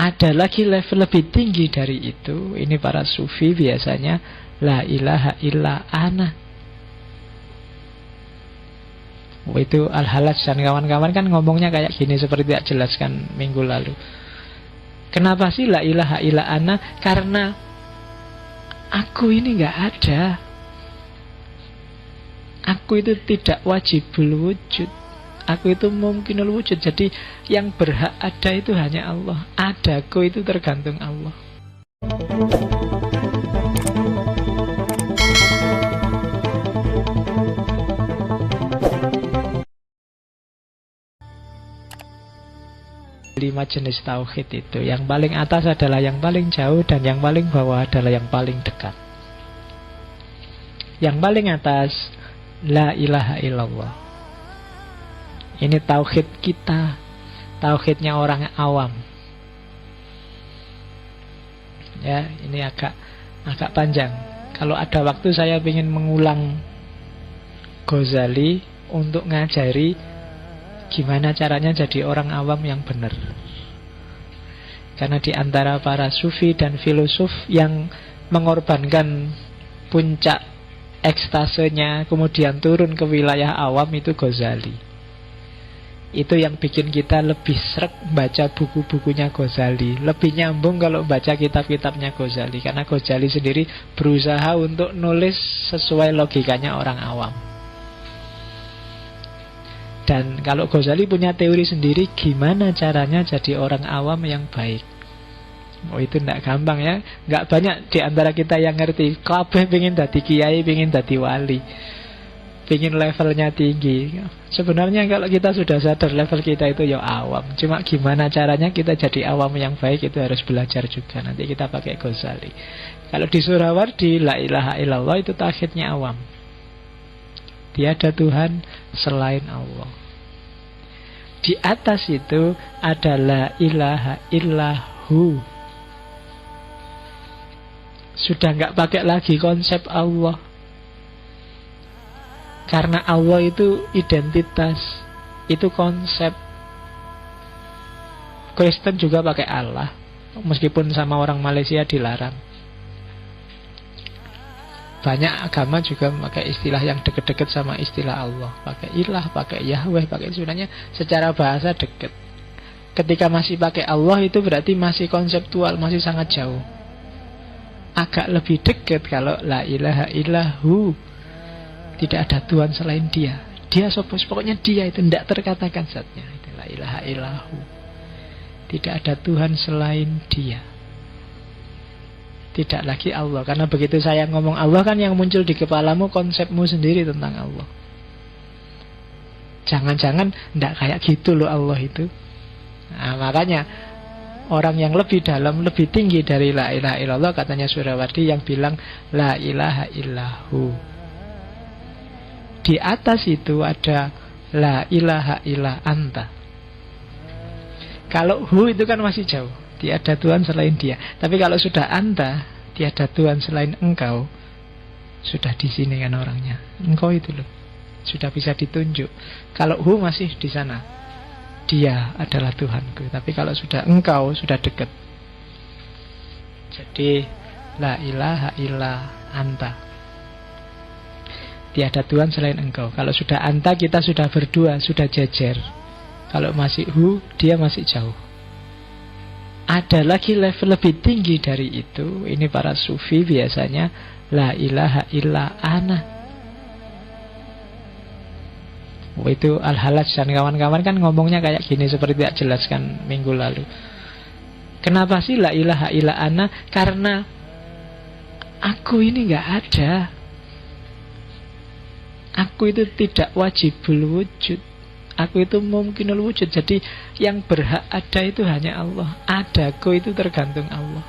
Ada lagi level lebih tinggi dari itu. Ini para sufi biasanya la ilaha illa ana. Itu Al-Halaj dan kawan-kawan kan ngomongnya kayak gini, seperti tak jelaskan minggu lalu. Kenapa sih la ilaha illa ana? Karena aku ini gak ada. Aku itu tidak wajibul wujud. Aku itu mungkinul wujud. Jadi yang berhak ada itu hanya Allah. Adaku itu tergantung Allah. Lima jenis tauhid itu. Yang paling atas adalah yang paling jauh, dan yang paling bawah adalah yang paling dekat. Yang paling atas, la ilaha illallah. Ini tauhid kita, tauhidnya orang awam. Ya, ini agak panjang. Kalau ada waktu saya ingin mengulang Ghazali untuk ngajari gimana caranya jadi orang awam yang benar. Karena di antara para sufi dan filosof yang mengorbankan puncak ekstasenya kemudian turun ke wilayah awam itu Ghazali. Itu yang bikin kita lebih sreg baca buku-bukunya Ghazali, lebih nyambung kalau baca kitab-kitabnya Ghazali. Karena Ghazali sendiri berusaha untuk nulis sesuai logikanya orang awam. Dan kalau Ghazali punya teori sendiri gimana caranya jadi orang awam yang baik. Oh, itu tidak gampang ya. Nggak banyak di antara kita yang ngerti. Kabeh pengen dadi kiai, pengen dadi wali, pengen levelnya tinggi. Sebenarnya kalau kita sudah sadar level kita itu ya awam. Cuma gimana caranya kita jadi awam yang baik itu harus belajar juga. Nanti kita pakai Ghazali. Kalau di Surawardi, la ilaha illallah itu tauhidnya awam. Tiada Tuhan selain Allah. Di atas itu ada la ilaha illahu. Sudah nggak pakai lagi konsep Allah. Karena Allah itu identitas, itu konsep. Kristen juga pakai Allah, meskipun sama orang Malaysia dilarang. Banyak agama juga pakai istilah yang deket-deket sama istilah Allah. Pakai ilah, pakai Yahweh, pakai sebenarnya secara bahasa deket. Ketika masih pakai Allah itu berarti masih konseptual, masih sangat jauh. Agak lebih dekat kalau la ilaha illahu. Tidak ada Tuhan selain dia. Dia pokoknya dia itu tidak terkatakan zatnya. Itu la ilaha illahu. Tidak ada Tuhan selain dia. Tidak lagi Allah. Karena begitu saya ngomong Allah kan yang muncul di kepalamu konsepmu sendiri tentang Allah. Jangan-jangan tidak kayak gitu loh Allah itu. Nah, makanya orang yang lebih dalam, lebih tinggi dari la ilaha illallah, katanya Surawardi yang bilang la ilaha illahu. Di atas itu ada la ilaha illa anta. Kalau hu itu kan masih jauh, tiada Tuhan selain dia. Tapi kalau sudah anta, tiada Tuhan selain engkau, sudah di sini kan orangnya. Engkau itu loh, sudah bisa ditunjuk. Kalau hu masih di sana, dia adalah Tuhanku. Tapi kalau sudah engkau, sudah dekat. Jadi la ilaha illa anta. Tiada Tuhan selain engkau. Kalau sudah anta, kita sudah berdua, sudah jejer. Kalau masih hu, dia masih jauh. Ada lagi level lebih tinggi dari itu. Ini para sufi biasanya la ilaha illa ana. Itu Al-Halaj dan kawan-kawan kan ngomongnya kayak gini, seperti tak jelaskan minggu lalu. Kenapa sih la ilaha illa ana? Karena aku ini gak ada. Aku itu tidak wajibul wujud. Aku itu mungkinul wujud. Jadi yang berhak ada itu hanya Allah. Adaku itu tergantung Allah.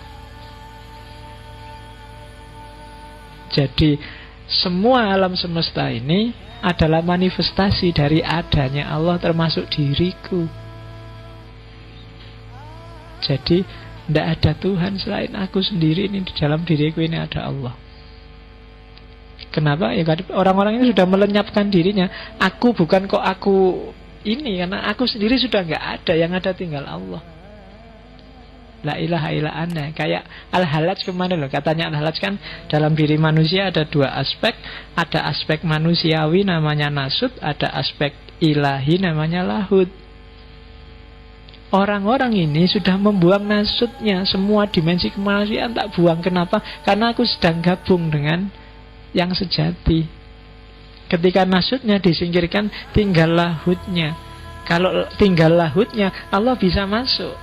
Jadi semua alam semesta ini adalah manifestasi dari adanya Allah, termasuk diriku. Jadi tidak ada Tuhan selain aku sendiri. Ini di dalam diriku ini ada Allah. Kenapa? Ya orang-orang ini sudah melenyapkan dirinya. Aku bukan kok aku ini, karena aku sendiri sudah nggak ada. Yang ada tinggal Allah. La ilaha illa ana. Kayak Al-Halaj kemana loh. Katanya Al-Halaj kan dalam diri manusia ada dua aspek. Ada aspek manusiawi namanya nasut, ada aspek ilahi namanya lahud. Orang-orang ini sudah membuang nasutnya. Semua dimensi kemanusiaan tak buang. Kenapa? Karena aku sedang gabung dengan yang sejati. Ketika nasutnya disingkirkan, tinggal lahudnya. Kalau tinggal lahudnya, Allah bisa masuk.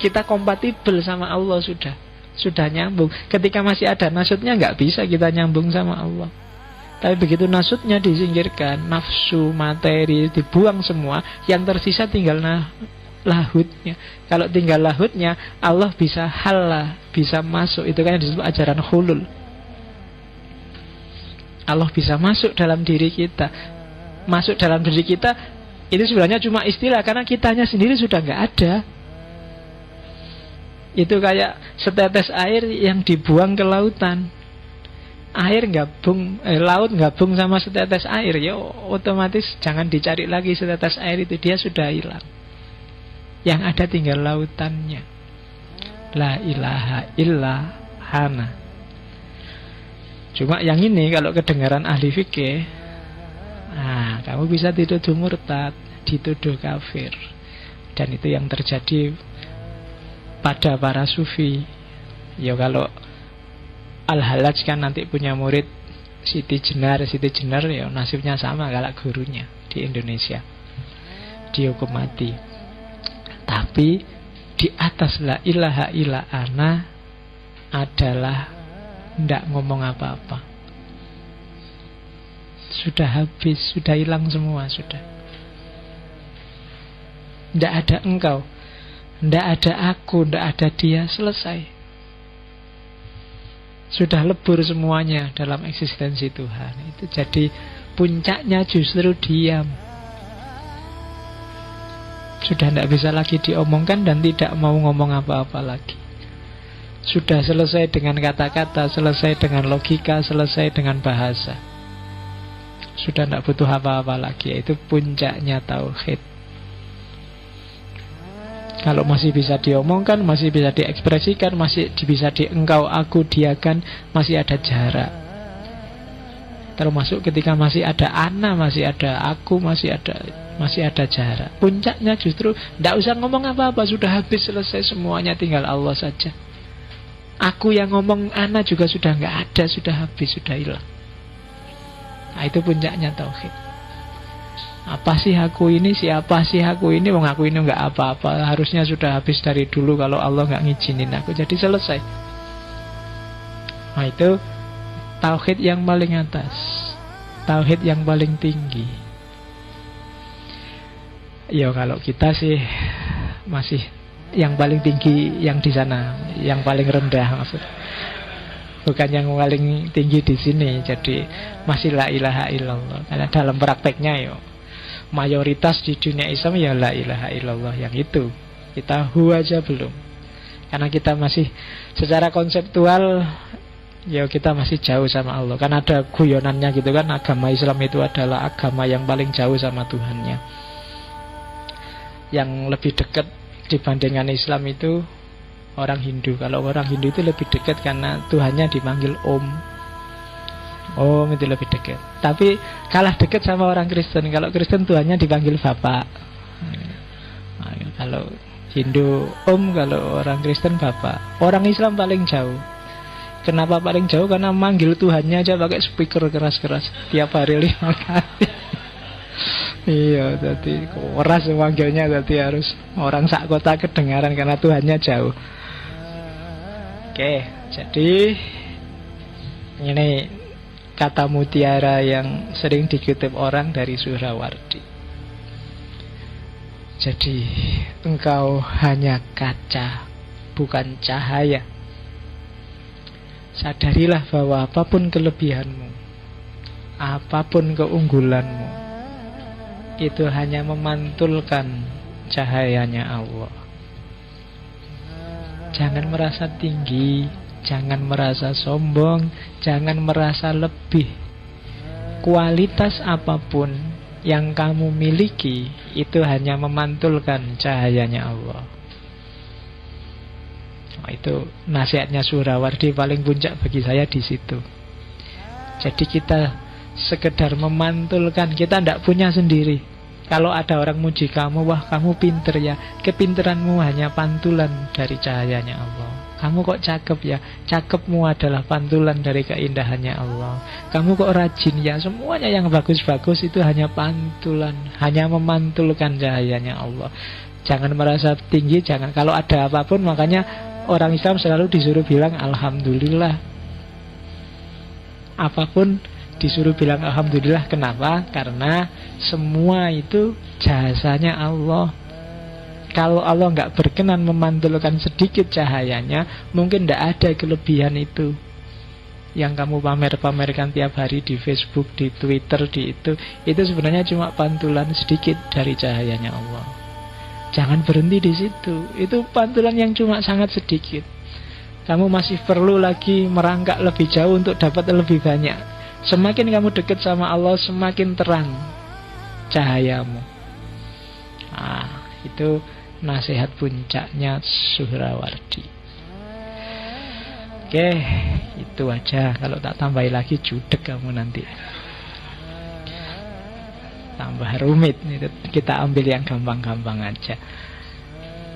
Kita kompatibel sama Allah sudah nyambung. Ketika masih ada nasutnya, nggak bisa kita nyambung sama Allah. Tapi begitu nasutnya disingkirkan, nafsu, materi dibuang semua, yang tersisa tinggal lahudnya. Kalau tinggal lahudnya, Allah bisa halah, bisa masuk. Itu kan yang disebut ajaran hulul. Allah bisa masuk dalam diri kita. Masuk dalam diri kita itu sebenarnya cuma istilah, karena kitanya sendiri sudah nggak ada. Itu kayak setetes air yang dibuang ke lautan. Air gabung, laut gabung sama setetes air, ya otomatis jangan dicari lagi setetes air itu, dia sudah hilang. Yang ada tinggal lautannya. La ilaha illa hana. Cuma yang ini kalau kedengaran ahli fikih, kamu bisa dituduh murtad, dituduh kafir. Dan itu yang terjadi pada para sufi. Ya kalau Al-Halaj kan nanti punya murid Siti Jenar ya nasibnya sama kayak gurunya di Indonesia, dihukum mati. Tapi di atas la ilaha illa ana adalah ndak ngomong apa-apa. Sudah habis, sudah hilang semua, sudah. Ndak ada engkau, ndak ada aku, ndak ada dia, selesai. Sudah lebur semuanya dalam eksistensi Tuhan. Itu jadi puncaknya justru diam. Sudah tidak bisa lagi diomongkan dan tidak mau ngomong apa-apa lagi. Sudah selesai dengan kata-kata, selesai dengan logika, selesai dengan bahasa. Sudah tidak butuh apa-apa lagi. Itu puncaknya tauhid. Kalau masih bisa diomongkan, masih bisa diekspresikan, masih bisa engkau, aku, dia kan, masih ada jarak. Termasuk ketika masih ada ana, masih ada aku, masih ada jarak. Puncaknya justru tidak usah ngomong apa-apa, sudah habis, selesai semuanya, tinggal Allah saja. Aku yang ngomong ana juga sudah nggak ada, sudah habis, sudah hilang. Nah, itu puncaknya tauhid. Apa sih aku ini, siapa sih aku ini, wong aku ini nggak apa-apa, harusnya sudah habis dari dulu kalau Allah nggak ngizinin aku, jadi selesai. Nah itu tauhid yang paling atas, tauhid yang paling tinggi. Ya kalau kita sih masih yang paling tinggi yang di sana, yang paling rendah maksud. Bukan yang paling tinggi di sini. Jadi masih la ilaha illallah. Karena dalam prakteknya ya mayoritas di dunia Islam ya la ilaha illallah yang itu. Kita aja belum. Karena kita masih secara konseptual ya kita masih jauh sama Allah. Kan ada guyonannya gitu kan, agama Islam itu adalah agama yang paling jauh sama Tuhannya. Yang lebih dekat dibandingkan Islam itu orang Hindu. Kalau orang Hindu itu lebih dekat karena Tuhannya dipanggil Om. Om itu lebih dekat. Tapi kalah dekat sama orang Kristen. Kalau Kristen Tuhannya dipanggil Bapak. Nah, kalau Hindu Om, kalau orang Kristen Bapak. Orang Islam paling jauh. Kenapa paling jauh? Karena manggil Tuhannya aja pakai speaker keras-keras tiap hari 5 kali. Iya, jadi keras manggilnya, jadi harus orang sak kota kedengaran karena Tuhannya jauh. Oke, jadi ini kata mutiara yang sering dikutip orang dari Suhrawardi. Jadi engkau hanya kaca, bukan cahaya. Sadarilah bahwa apapun kelebihanmu, apapun keunggulanmu, itu hanya memantulkan cahayanya Allah. Jangan merasa tinggi, jangan merasa sombong, jangan merasa lebih. Kualitas apapun yang kamu miliki itu hanya memantulkan cahayanya Allah. Oh, itu nasihatnya Suhrawardi paling puncak bagi saya di situ. Jadi kita sekedar memantulkan, kita tidak punya sendiri. Kalau ada orang muji kamu, wah kamu pinter ya, kepinteranmu hanya pantulan dari cahayanya Allah. Kamu kok cakep ya, cakepmu adalah pantulan dari keindahannya Allah. Kamu kok rajin ya, semuanya yang bagus-bagus itu hanya pantulan, hanya memantulkan cahayanya Allah. Jangan merasa tinggi, jangan. Kalau ada apapun, makanya orang Islam selalu disuruh bilang Alhamdulillah. Apapun disuruh bilang Alhamdulillah. Kenapa? Karena semua itu jasanya Allah. Kalau Allah nggak berkenan memantulkan sedikit cahayanya, mungkin tidak ada kelebihan itu yang kamu pamer-pamerkan tiap hari di Facebook, di Twitter, di itu sebenarnya cuma pantulan sedikit dari cahayanya Allah. Jangan berhenti di situ. Itu pantulan yang cuma sangat sedikit. Kamu masih perlu lagi merangkak lebih jauh untuk dapat lebih banyak. Semakin kamu dekat sama Allah, semakin terang cahayamu. Itu nasihat puncaknya Suhrawardi. Oke, itu aja. Kalau tak tambahin lagi judek kamu nanti. Tambah rumit. Kita ambil yang gampang-gampang aja.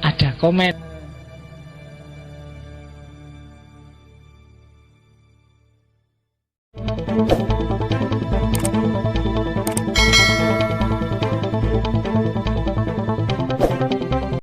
Ada komen